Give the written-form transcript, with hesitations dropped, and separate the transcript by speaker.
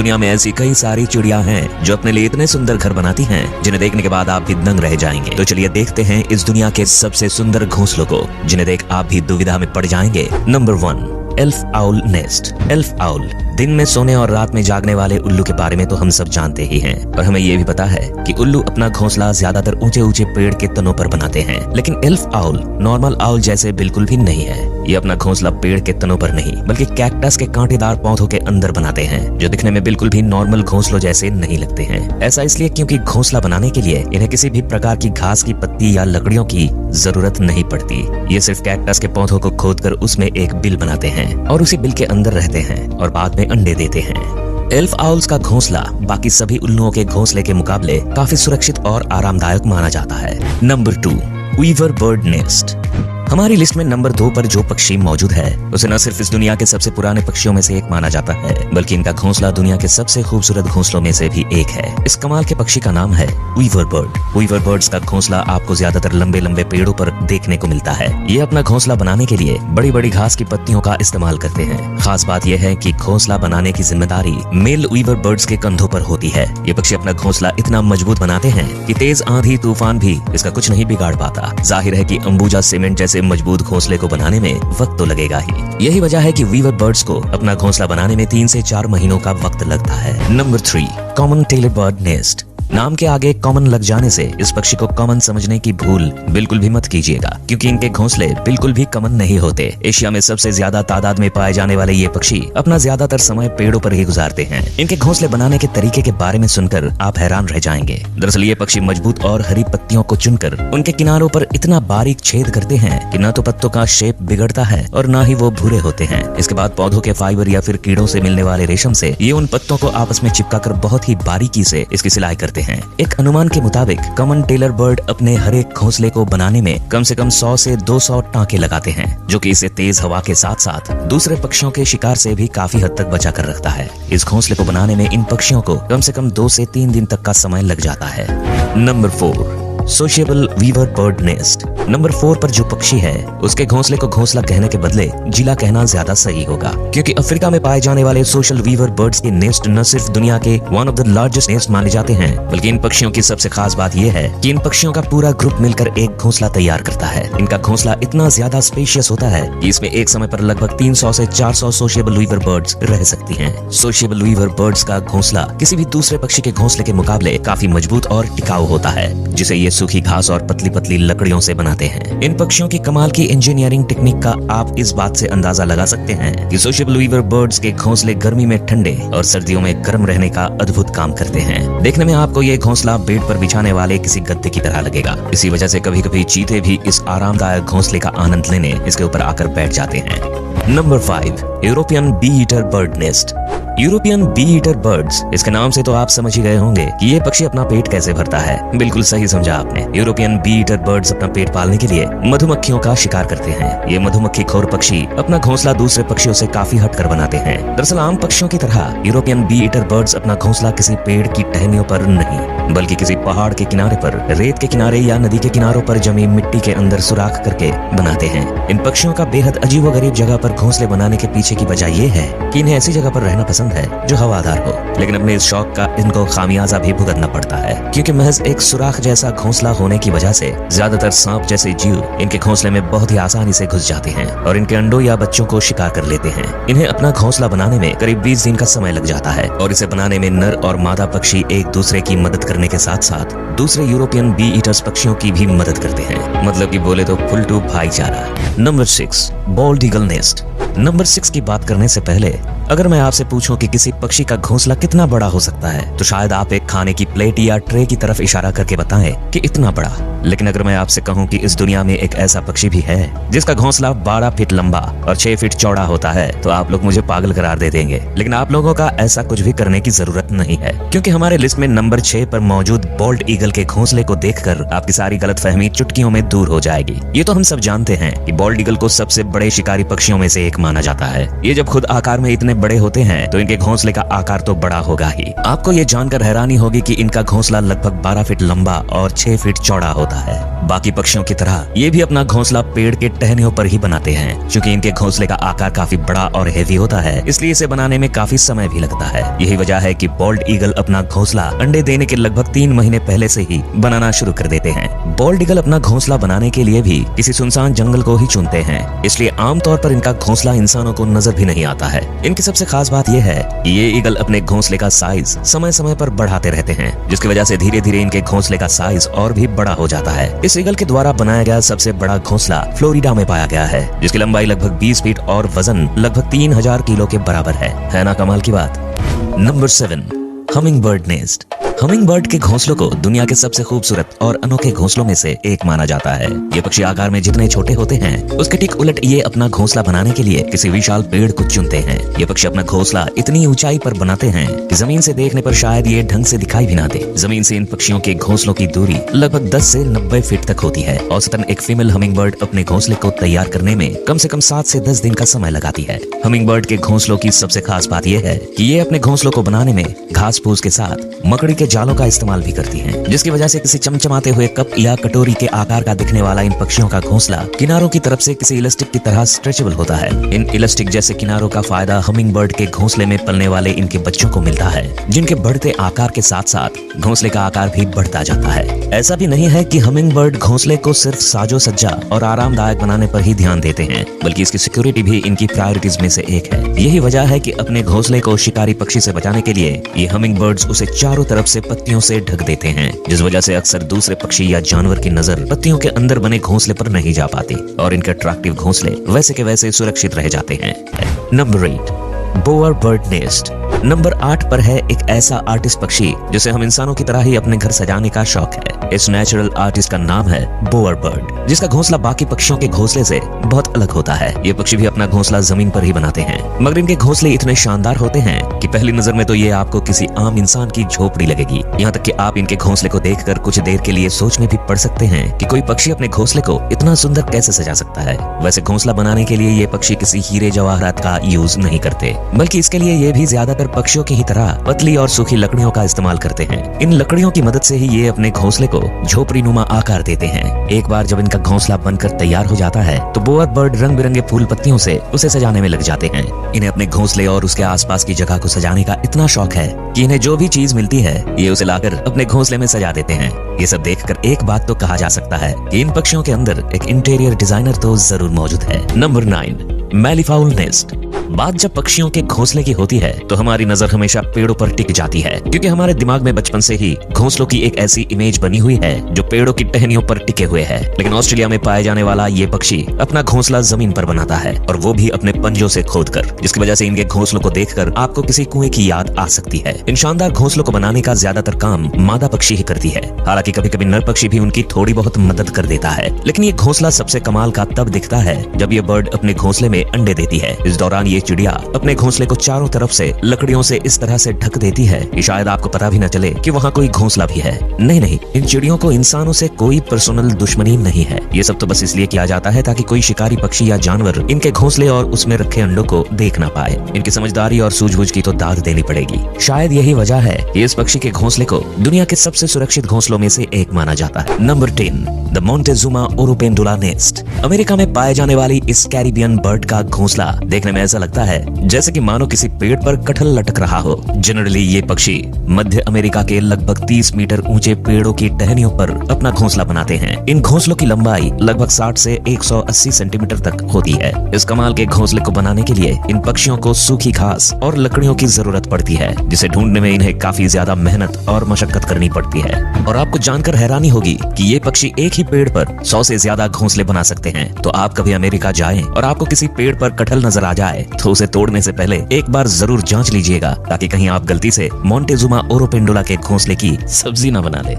Speaker 1: दुनिया में ऐसी कई सारी चिड़िया हैं जो अपने लिए इतने सुंदर घर बनाती हैं जिन्हें देखने के बाद आप भी दंग रह जाएंगे। तो चलिए देखते हैं इस दुनिया के सबसे सुंदर घोंसलों को जिन्हें देख आप भी दुविधा में पड़ जाएंगे। Number 1, elf owl nest. Elf owl दिन में सोने और रात में जागने वाले उल्लू के बारे में तो हम सब जानते ही हैं और हमें ये भी पता है कि उल्लू अपना घोंसला ज्यादातर ऊंचे ऊंचे पेड़ के तनों पर बनाते हैं। लेकिन एल्फ आउल नॉर्मल आउल जैसे बिल्कुल भी नहीं है। ये अपना घोंसला पेड़ के तनों पर नहीं बल्कि कैक्टस के कांटेदार पौधों के अंदर बनाते हैं जो दिखने में बिल्कुल भी नॉर्मल घोंसलों जैसे नहीं लगते हैं। ऐसा इसलिए क्योंकि घोंसला बनाने के लिए इन्हें किसी भी प्रकार की घास की पत्ती या लकड़ियों की जरूरत नहीं पड़ती। ये सिर्फ कैक्टस के पौधों को खोदकर उसमें एक बिल बनाते हैं और उसी बिल के अंदर रहते हैं और बाद में अंडे देते हैं। एल्फ आउल्स का घोंसला बाकी सभी उल्लुओं के घोंसले के मुकाबले काफी सुरक्षित और आरामदायक माना जाता है। Number 2, weaver bird nest. हमारी लिस्ट में नंबर 2 पर जो पक्षी मौजूद है उसे न सिर्फ इस दुनिया के सबसे पुराने पक्षियों में से एक माना जाता है बल्कि इनका घोंसला दुनिया के सबसे खूबसूरत घोंसलों में से भी एक है। इस कमाल के पक्षी का नाम है वीवर बर्ड। वीवर बर्ड्स का घोंसला आपको ज्यादातर लंबे लंबे पेड़ों पर देखने को मिलता है। ये अपना घोंसला बनाने के लिए बड़ी बड़ी घास की पत्तियों का इस्तेमाल करते हैं। खास बात यह है कि घोंसला बनाने की जिम्मेदारी मेल वीवर बर्ड्स के कंधों पर होती है। ये पक्षी अपना घोंसला इतना मजबूत बनाते हैं कि तेज आंधी तूफान भी इसका कुछ नहीं बिगाड़ पाता। जाहिर है कि अंबुजा सीमेंट जैसे मजबूत घोंसले को बनाने में वक्त तो लगेगा ही। यही वजह है कि वीवर बर्ड्स को अपना घोंसला बनाने में 3 से 4 महीनों का वक्त लगता है। Number 3, common tailor bird nest. नाम के आगे कॉमन लग जाने से इस पक्षी को कॉमन समझने की भूल बिल्कुल भी मत कीजिएगा क्योंकि इनके घोंसले बिल्कुल भी कॉमन नहीं होते। एशिया में सबसे ज्यादा तादाद में पाए जाने वाले ये पक्षी अपना ज्यादातर समय पेड़ों पर ही गुजारते हैं। इनके घोंसले बनाने के तरीके के बारे में सुनकर आप हैरान रह जाएंगे। दरअसल ये पक्षी मजबूत और हरी पत्तियों को चुनकर उनके किनारों पर इतना बारीक छेद करते हैं कि न तो पत्तों का शेप बिगड़ता है और न ही वो भूरे होते हैं। इसके बाद पौधों के फाइबर या फिर कीड़ों से मिलने वाले रेशम से ये उन पत्तों को आपस में चिपकाकर बहुत ही बारीकी से इसकी सिलाई करते हैं। एक अनुमान के मुताबिक कॉमन टेलर बर्ड अपने हर एक घोंसले को बनाने में कम से कम 100 से 200 टांके लगाते हैं जो कि इसे तेज हवा के साथ साथ दूसरे पक्षियों के शिकार से भी काफी हद तक बचा कर रखता है। इस घोंसले को बनाने में इन पक्षियों को कम से कम 2 से 3 दिन तक का समय लग जाता है। Number 4, sociable weaver bird nest. Number 4 पर जो पक्षी है उसके घोंसले को घोंसला कहने के बदले जिला कहना ज्यादा सही होगा क्योंकि अफ्रीका में पाए जाने वाले सोशल वीवर बर्ड्स के नेस्ट न सिर्फ दुनिया के one of the largest nest माने जाते हैं बल्कि इन पक्षियों की सबसे खास बात यह है कि इन पक्षियों का पूरा ग्रुप मिलकर एक घोंसला तैयार करता है। इनका घोंसला इतना ज्यादा स्पेशियस होता है कि इसमें एक समय पर लगभग 300 से 400 सोशिएबल वीवर बर्ड्स रह सकती हैं। सोशिएबल वीवर बर्ड्स का घोंसला किसी भी दूसरे पक्षी के घोंसले के मुकाबले काफी मजबूत और टिकाऊ होता है जिसे ये सूखी घास और पतली पतली लकड़ियों से बनाते हैं। इन पक्षियों की कमाल की इंजीनियरिंग टेक्निक का आप इस बात से अंदाजा लगा सकते हैं कि सोशिएबल वीवर बर्ड्स के घोंसले गर्मी में ठंडे और सर्दियों में गर्म रहने का अद्भुत काम करते हैं। देखने में आपको ये घोंसला बेड पर बिछाने वाले किसी गद्दे की तरह लगेगा। इसी वजह से कभी कभी चीते भी इस आरामदायक घोंसले का आनंद लेने इसके ऊपर आकर बैठ जाते हैं। Number 5, European bee eater bird nest. European bee eater birds, इसके नाम से तो आप समझ ही गए होंगे कि ये पक्षी अपना पेट कैसे भरता है। बिल्कुल सही समझा आपने। यूरोपियन बी ईटर बर्ड्स अपना पेट पालने के लिए मधुमक्खियों का शिकार करते हैं। ये मधुमक्खी खोर पक्षी अपना घोंसला दूसरे पक्षियों से काफी हटकर बनाते हैं। दरअसल आम पक्षियों की तरह यूरोपियन बी ईटर बर्ड्स अपना घोंसला किसी पेड़ की टहनियों पर नहीं बल्कि किसी पहाड़ के किनारे पर, रेत के किनारे या नदी के किनारों पर जमी मिट्टी के अंदर सुराख करके बनाते हैं। इन पक्षियों का बेहद अजीबोगरीब जगह पर घोंसले बनाने के पीछे की वजह ये है कि इन्हें ऐसी जगह पर रहना पसंद है जो हवादार हो, लेकिन अपने इस शौक का इनको खामियाजा भी भुगतना पड़ता है क्योंकि महज एक सुराख जैसा घोंसला होने की वजह से ज्यादातर सांप जैसे जीव इनके घोंसले में बहुत ही आसानी से घुस जाते हैं और इनके अंडों या बच्चों को शिकार कर लेते हैं। इन्हें अपना घोंसला बनाने में करीब 20 दिन का समय लग जाता है और इसे बनाने में नर और मादा पक्षी एक दूसरे की मदद करने के साथ साथ दूसरे यूरोपियन बी ईटर्स पक्षियों की भी मदद करते हैं। मतलब कि बोले तो फुल टू भाईचारा। Number 6, bold eagle nest. Number 6 की बात करने से पहले अगर मैं आपसे पूछूं कि किसी पक्षी का घोंसला कितना बड़ा हो सकता है तो शायद आप एक खाने की प्लेट या ट्रे की तरफ इशारा करके बताएं कि इतना बड़ा। लेकिन अगर मैं आपसे कहूं कि इस दुनिया में एक ऐसा पक्षी भी है जिसका घोंसला 12 फीट लंबा और 6 फीट चौड़ा होता है तो आप लोग मुझे पागल करार दे देंगे। लेकिन आप लोगों का ऐसा कुछ भी करने की जरूरत नहीं है क्योंकि हमारे लिस्ट में नंबर 6 पर मौजूद बॉल्ड ईगल के घोंसले को देखकर आपकी सारी गलतफहमी चुटकियों में दूर हो जाएगी। ये तो हम सब जानते हैं कि बॉल्ड ईगल को सबसे बड़े शिकारी पक्षियों में से एक माना जाता है। ये जब खुद आकार में इतने बड़े होते हैं तो इनके घोंसले का आकार तो बड़ा होगा ही। आपको ये जानकर हैरानी होगी कि इनका घोंसला लगभग 12 फीट लंबा और 6 फीट चौड़ा होता है। बाकी पक्षियों की तरह ये भी अपना घोंसला पेड़ के टहनियों पर ही बनाते हैं। क्योंकि इनके घोंसले का आकार काफी बड़ा और हेवी होता है, इसलिए इसे बनाने में काफी समय भी लगता है। यही वजह है कि बॉल्ड ईगल अपना घोंसला अंडे देने के लगभग 3 महीने पहले से ही बनाना शुरू कर देते हैं। बॉल्ड ईगल अपना घोंसला बनाने के लिए भी किसी सुनसान जंगल को ही चुनते हैं, इसलिए आमतौर पर इनका घोंसला इंसानों को नजर भी नहीं आता है। इनकी सबसे खास बात यह है कि ये ईगल अपने घोंसले का साइज समय समय पर बढ़ाते रहते हैं, जिसकी वजह से धीरे धीरे इनके घोंसले का साइज और भी बड़ा हो जाता है। इस ईगल के द्वारा बनाया गया सबसे बड़ा घोंसला फ्लोरिडा में पाया गया है, जिसकी लंबाई लगभग 20 फीट और वजन लगभग 3000 किलो के बराबर है ना कमाल की बात। Number 7, humming bird nest. Humming bird के घोंसलों को दुनिया के सबसे खूबसूरत और अनोखे घोंसलों में से एक माना जाता है। ये पक्षी आकार में जितने छोटे होते हैं उसके ठीक उलट ये अपना घोंसला बनाने के लिए किसी विशाल पेड़ को चुनते हैं। ये पक्षी अपना घोंसला इतनी ऊंचाई पर बनाते हैं कि जमीन से देखने पर शायद ये ढंग से दिखाई भी ना दे। जमीन से इन पक्षियों के घोंसलों की दूरी लगभग 10 से 90 फीट तक होती है। औसतन एक फीमेल हमिंग बर्ड अपने घोंसले को तैयार करने में कम से कम 7 से 10 दिन का समय लगाती है। हमिंग बर्ड के घोंसलों की सबसे खास बात यह है कि ये अपने घोंसलों को बनाने में घास फूस के साथ मकड़ी के जालों का इस्तेमाल भी करती हैं, जिसकी वजह से किसी चमचमाते हुए कप या कटोरी के आकार का दिखने वाला इन पक्षियों का घोंसला किनारों की तरफ से किसी इलास्टिक की तरह स्ट्रेचेबल होता है। इन इलास्टिक जैसे किनारों का फायदा हमिंग बर्ड के घोंसले में पलने वाले इनके बच्चों को मिलता है, जिनके बढ़ते आकार के साथ साथ घोंसले का आकार भी बढ़ता जाता है। ऐसा भी नहीं है कि हमिंग बर्ड घोंसले को सिर्फ साजो सज्जा और आरामदायक बनाने पर ही ध्यान देते हैं, बल्कि इसकी सिक्योरिटी भी इनकी प्रायोरिटीज में से एक है। यही वजह है कि अपने घोंसले को शिकारी पक्षी से बचाने के लिए ये हमिंग बर्ड्स उसे चारों तरफ से पत्तियों से ढक देते हैं, जिस वजह से अक्सर दूसरे पक्षी या जानवर की नजर पत्तियों के अंदर बने घोंसले पर नहीं जा पाती और इनके अट्रैक्टिव घोंसले वैसे के वैसे सुरक्षित रह जाते हैं। Number 8, bower bird nest. Number 8 पर है एक ऐसा आर्टिस्ट पक्षी जिसे हम इंसानों की तरह ही अपने घर सजाने का शौक है। इस नेचुरल आर्टिस्ट का नाम है बोअर बर्ड, जिसका घोंसला बाकी पक्षियों के घोंसले से बहुत अलग होता है। ये पक्षी भी अपना घोंसला जमीन पर ही बनाते हैं, मगर इनके घोंसले इतने शानदार होते हैं कि पहली नजर में तो ये आपको किसी आम इंसान की झोपड़ी लगेगी। यहाँ तक कि आप इनके घोंसले को देखकर कुछ देर के लिए सोच में भी पड़ सकते हैं कि कोई पक्षी अपने घोंसले को इतना सुंदर कैसे सजा सकता है। वैसे घोंसला बनाने के लिए ये पक्षी किसी हीरे जवाहरात का यूज नहीं करते, बल्कि इसके लिए ये भी ज्यादातर पक्षियों की ही तरह पतली और सूखी लकड़ियों का इस्तेमाल करते हैं। इन लकड़ियों की मदद से ही ये अपने घोंसले को झोपड़ी नुमा आकार देते हैं। एक बार जब इनका घोंसला बनकर तैयार हो जाता है तो बोअर बर्ड रंग बिरंगे फूल पत्तियों से उसे सजाने में लग जाते हैं। इन्हें अपने घोंसले और उसके आसपास की जगह को सजाने का इतना शौक है कि इन्हें जो भी चीज मिलती है ये उसे लाकर अपने घोंसले में सजा देते हैं। ये सब देखकर एक बात तो कहा जा सकता है कि इन पक्षियों के अंदर एक इंटीरियर डिजाइनर तो जरूर मौजूद है। Number 9, malleefowl nest. बात जब पक्षियों के घोंसले की होती है तो हमारी नजर हमेशा पेड़ों पर टिक जाती है, क्योंकि हमारे दिमाग में बचपन से ही घोंसलों की एक ऐसी इमेज बनी हुई है जो पेड़ों की टहनियों पर टिके हुए है। लेकिन ऑस्ट्रेलिया में पाए जाने वाला ये पक्षी अपना घोंसला जमीन पर बनाता है, और वो भी अपने पंजों से खोदकर, जिसकी वजह से इनके घोंसलों को देखकर आपको किसी कुएं की याद आ सकती है। इन शानदार घोंसलों को बनाने का ज्यादातर काम मादा पक्षी ही करती है, हालांकि कभी कभी नर पक्षी भी उनकी थोड़ी बहुत मदद कर देता है। लेकिन ये घोंसला सबसे कमाल का तब दिखता है जब ये बर्ड अपने घोंसले में अंडे देती है। इस दौरान ये चिड़िया अपने घोंसले को चारों तरफ से लकड़ियों से इस तरह से ढक देती है कि शायद आपको पता भी न चले कि वहाँ कोई घोंसला भी है। नहीं, इन चिड़ियों को इंसानों से कोई पर्सनल दुश्मनी नहीं है। ये सब तो बस इसलिए किया जाता है ताकि कोई शिकारी पक्षी या जानवर इनके घोंसले और उसमें रखे अंडों को देख ना पाए। इनकी समझदारी और सूझबूझ की तो दाद देनी पड़ेगी। शायद यही वजह है कि इस पक्षी के घोंसले को दुनिया के सबसे सुरक्षित घोंसलों में से एक माना जाता है। Number 10, the Montezuma oropendola nest. America में पाए जाने वाली इस कैरिबियन बर्ड का घोंसला देखने में ऐसा लगता है जैसे कि मानो किसी पेड़ पर कटहल लटक रहा हो। जनरली ये पक्षी मध्य अमेरिका के लगभग 30 मीटर ऊंचे पेड़ों की टहनियों पर अपना घोंसला बनाते हैं। इन घोंसलों की लंबाई लगभग 60 से 180 सेंटीमीटर तक होती है। इस कमाल के घोंसले को बनाने के लिए इन पक्षियों को सूखी घास और लकड़ियों की जरूरत पड़ती है, जिसे ढूंढने में इन्हें काफी ज्यादा मेहनत और मशक्कत करनी पड़ती है। और आपको जानकर हैरानी होगी कि ये पक्षी एक ही पेड़ पर 100 से ज्यादा घोंसले बना सकते हैं। तो आप कभी अमेरिका जाएं और आपको किसी पेड़ पर कटहल नजर आ जाए तो उसे तोड़ने से पहले एक बार जरूर जांच लीजिएगा, ताकि कहीं आप गलती से मोंटेजुमा ओरोपेंडुला के घोंसले की सब्जी न बना ले।